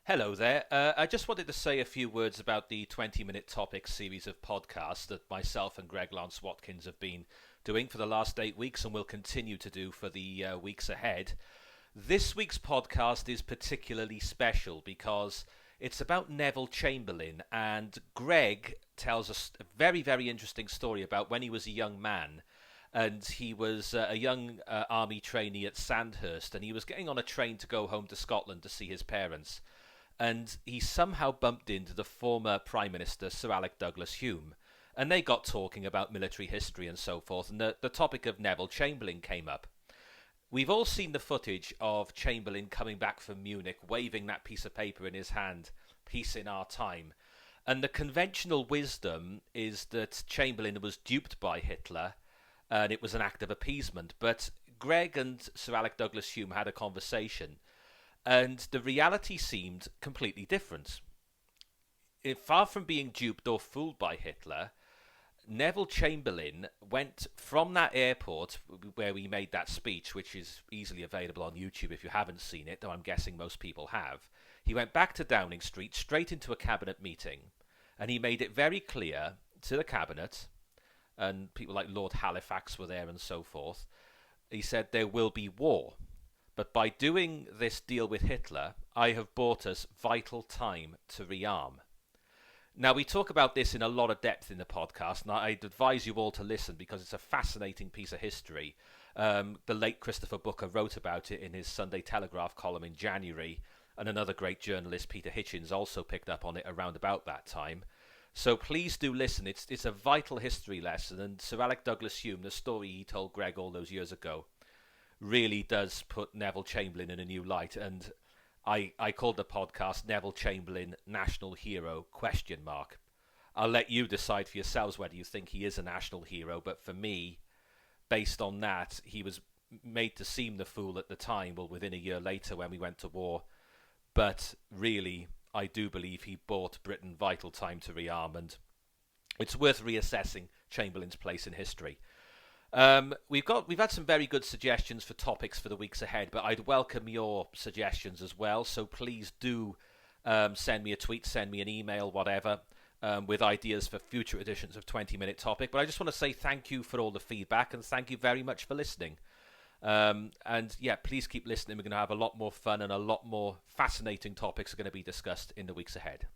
Hello there. I just wanted to say a few words about the 20-minute topic series of podcasts that myself and Greg Lance-Watkins have been doing for the last 8 weeks and will continue to do for the weeks ahead. This week's podcast is particularly special because it's about Neville Chamberlain, and Greg tells us a very, very interesting story about when he was a young man. And he was a young army trainee at Sandhurst, and he was getting on a train to go home to Scotland to see his parents. And he somehow bumped into the former Prime Minister, Sir Alec Douglas-Home. And they got talking about military history and so forth, and the topic of Neville Chamberlain came up. We've all seen the footage of Chamberlain coming back from Munich, waving that piece of paper in his hand, peace in our time. And the conventional wisdom is that Chamberlain was duped by Hitler, and it was an act of appeasement. But Greg and Sir Alec Douglas-Home had a conversation, and the reality seemed completely different. Far from being duped or fooled by Hitler, Neville Chamberlain went from that airport where we made that speech, which is easily available on YouTube if you haven't seen it, though I'm guessing most people have. He went back to Downing Street, straight into a cabinet meeting, and he made it very clear to the cabinet, and people like Lord Halifax were there and so forth. He said there will be war. But by doing this deal with Hitler, I have bought us vital time to rearm. Now, we talk about this in a lot of depth in the podcast, and I'd advise you all to listen because it's a fascinating piece of history. The late Christopher Booker wrote about it in his Sunday Telegraph column in January, and another great journalist, Peter Hitchens, also picked up on it around about that time. So please do listen. It's a vital history lesson, and Sir Alec Douglas-Home, the story he told Greg all those years ago, really does put Neville Chamberlain in a new light. And I called the podcast Neville Chamberlain National Hero ? I'll let you decide for yourselves whether you think he is a national hero, but for me, based on that, he was made to seem the fool at the time, well, within a year later when we went to war. But really, I do believe he bought Britain vital time to rearm, and it's worth reassessing Chamberlain's place in history. We've had some very good suggestions for topics for the weeks ahead, but I'd welcome your suggestions as well. So please do send me a tweet, send me an email, whatever, with ideas for future editions of 20-Minute Topic. But I just want to say thank you for all the feedback, and thank you very much for listening. And yeah, please keep listening. We're going to have a lot more fun, and a lot more fascinating topics are going to be discussed in the weeks ahead.